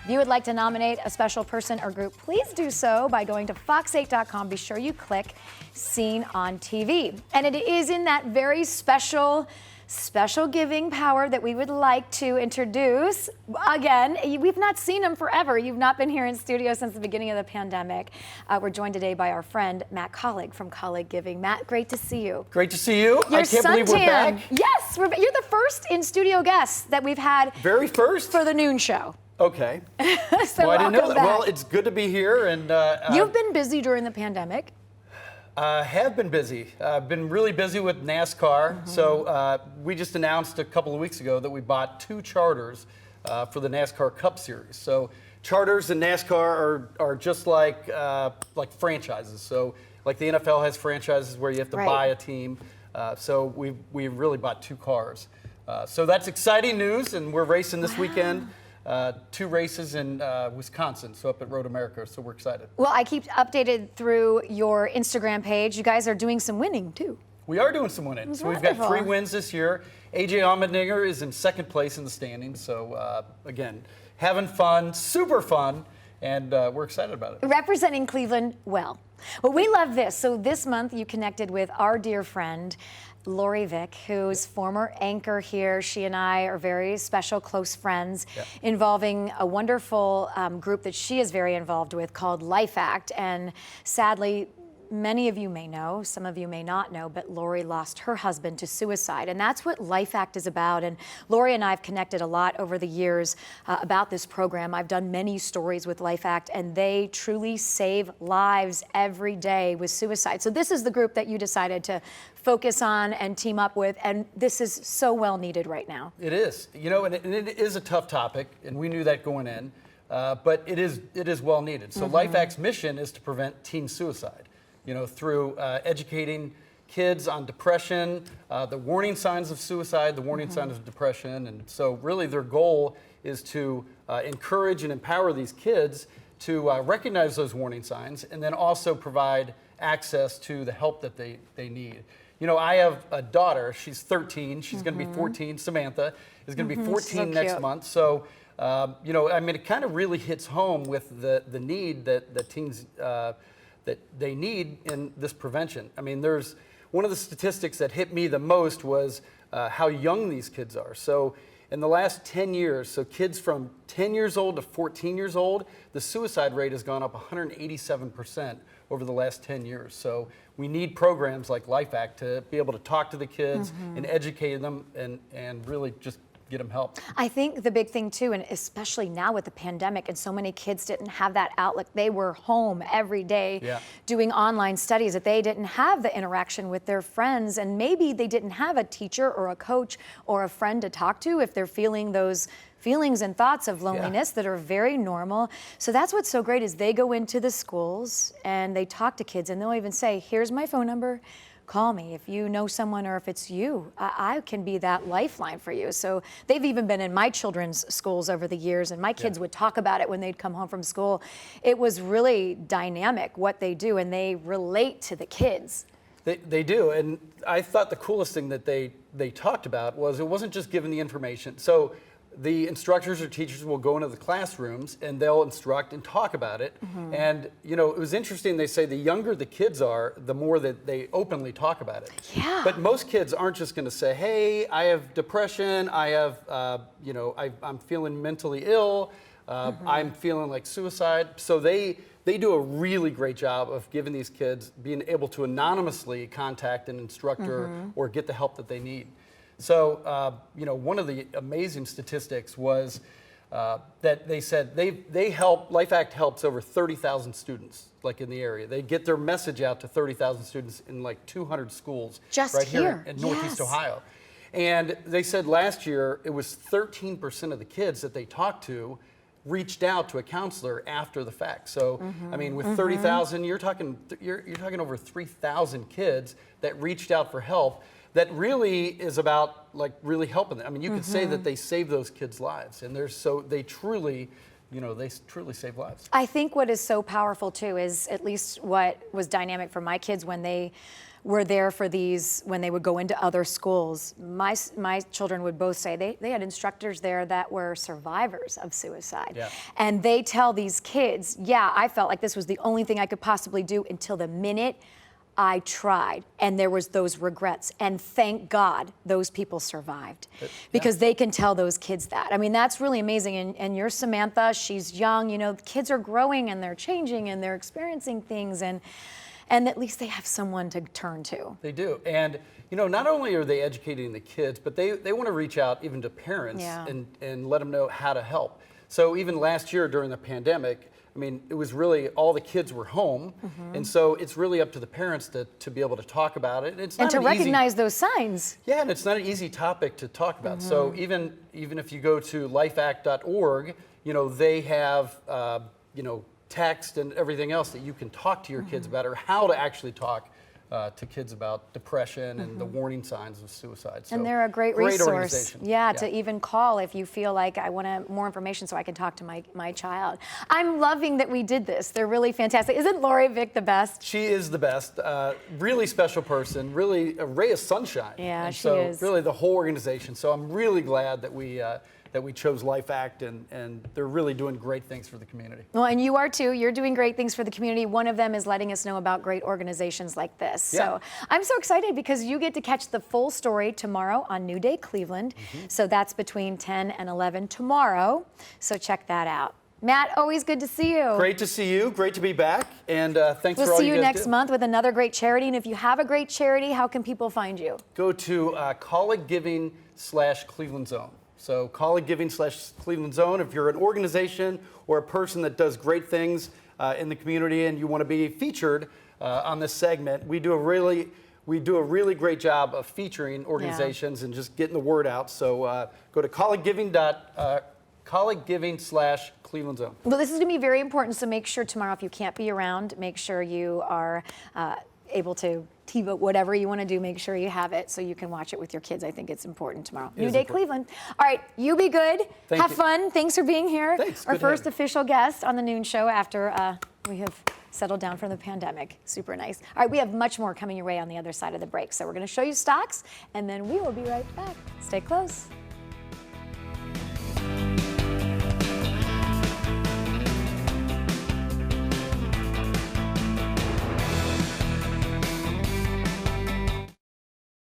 If you would like to nominate a special person or group, please do so by going to fox8.com. Be sure you click Seen on TV. And it is in that very special giving power that we would like to introduce. Again, we've not seen him forever. You've not been here in studio since the beginning of the pandemic. We're joined today by our friend, Matt Kaulig from Kaulig Giving. Matt, great to see you. Great to see you. Your I can't believe we're back. Yes, you're the first in-studio guest that we've had. Very first? For the noon show. Okay. So well, I didn't know that. Back. Well, it's good to be here. And you've been busy during the pandemic. Have been busy. Been really busy with NASCAR. Mm-hmm. So we just announced a couple of weeks ago that we bought 2 charters for the NASCAR Cup Series. So charters and NASCAR are just like franchises. So like the NFL has franchises where you have to buy a team. So we really bought 2 cars. So that's exciting news, and we're racing this weekend. 2 races in Wisconsin, so up at Road America, so we're excited. Well, I keep updated through your Instagram page. You guys are doing some winning, too. We are doing some winning. So we've got 3 wins this year. AJ Allmendinger is in 2nd place in the standings, so again, having fun, super fun, and we're excited about it. Representing Cleveland well. Well, we love this. So this month you connected with our dear friend, Lori Vick, who's former anchor here. She and I are very special, close friends, involving a wonderful group that she is very involved with called LifeAct. And sadly, many of you may know, some of you may not know, but Lori lost her husband to suicide. And that's what LifeAct is about. And Lori and I have connected a lot over the years about this program. I've done many stories with LifeAct, and they truly save lives every day with suicide. So this is the group that you decided to focus on and team up with, and this is so well needed right now. It is, and it is a tough topic, and we knew that going in, but it is well needed. So LifeAct's mission is to prevent teen suicide. Through educating kids on depression, the warning signs of suicide, the warning signs of depression. And so really their goal is to encourage and empower these kids to recognize those warning signs and then also provide access to the help that they need. I have a daughter, she's 13, she's gonna be 14, Samantha is gonna be 14 next month. So, it kind of really hits home with the need that teens, that they need in this prevention. There's one of the statistics that hit me the most was how young these kids are. So in the last 10 years, so kids from 10 years old to 14 years old, the suicide rate has gone up 187% over the last 10 years. So we need programs like LifeAct to be able to talk to the kids and educate them and really just get them help. I think the big thing too, and especially now with the pandemic and so many kids didn't have that outlet. They were home every day doing online studies, that they didn't have the interaction with their friends, and maybe they didn't have a teacher or a coach or a friend to talk to if they're feeling those feelings and thoughts of loneliness that are very normal. So that's what's so great is they go into the schools and they talk to kids, and they'll even say, here's my phone number. Call me if you know someone or if it's you. I can be that lifeline for you. So they've even been in my children's schools over the years, and my kids would talk about it when they'd come home from school. It was really dynamic what they do, and they relate to the kids. They do, and I thought the coolest thing that they talked about was it wasn't just giving the information. So the instructors or teachers will go into the classrooms and they'll instruct and talk about it. And, it was interesting. They say the younger the kids are, the more that they openly talk about it. Yeah. But most kids aren't just going to say, hey, I have depression. I have, I'm feeling mentally ill. I'm feeling like suicide. So they do a really great job of giving these kids being able to anonymously contact an instructor or get the help that they need. So, one of the amazing statistics was that they said LifeAct helps over 30,000 students, like in the area. They get their message out to 30,000 students in like 200 schools right here in Northeast Ohio. And they said last year it was 13% of the kids that they talked to reached out to a counselor after the fact. So, with 30,000, you're talking over 3,000 kids that reached out for help. That really is about really helping them. You could say that they save those kids' lives, and they truly save lives. I think what is so powerful too is at least what was dynamic for my kids when they were there for these when they would go into other schools. My children would both say they had instructors there that were survivors of suicide. Yeah. And they tell these kids, yeah, I felt like this was the only thing I could possibly do until the minute I tried, and there was those regrets, and thank God those people survived, because they can tell those kids that. I mean, that's really amazing. And you're Samantha, she's young, you know, the kids are growing and they're changing and they're experiencing things, and at least they have someone to turn to. They do. And, you know, not only are they educating the kids, but they want to reach out even to parents and let them know how to help. So even last year during the pandemic, I mean, it was really all the kids were home, and so it's really up to the parents to be able to talk about it. It's not and to recognize those signs. Yeah, and it's not an easy topic to talk about. So even if you go to lifeact.org, you know, they have you know, text and everything else that you can talk to your kids about, or how to actually talk to kids about depression and the warning signs of suicide. So and they're a great resource. Yeah, to even call if you feel like I want more information so I can talk to my child. I'm loving that we did this. They're really fantastic. Isn't Lori Vick the best? She is the best. Really special person. Really a ray of sunshine. Yeah, and she so is. Really the whole organization. So I'm really glad that we chose LifeAct, and they're really doing great things for the community. Well, and you are too. You're doing great things for the community. One of them is letting us know about great organizations like this. Yeah. So I'm so excited because you get to catch the full story tomorrow on New Day Cleveland. So that's between 10 and 11 tomorrow. So check that out. Matt, always good to see you. Great to see you. Great to be back. And thanks for all you guys do. We'll see you next month with another great charity. And if you have a great charity, how can people find you? Go to Kaulig Giving/Cleveland Zone. So Kaulig Giving/Cleveland Zone. If you're an organization or a person that does great things in the community and you want to be featured on this segment, we do a really great job of featuring organizations and just getting the word out. So go to Kaulig Giving/Cleveland Zone. Well, this is going to be very important, so make sure tomorrow, if you can't be around, make sure you are able to TiVo whatever you want to do. Make sure you have it so you can watch it with your kids. I think it's important tomorrow. New Day Cleveland. All right, you be good. Have fun. Thanks for being here. Thanks. Our first official guest on the noon show after we have settled down from the pandemic. Super nice. All right, we have much more coming your way on the other side of the break. So we're going to show you stocks, and then we will be right back. Stay close.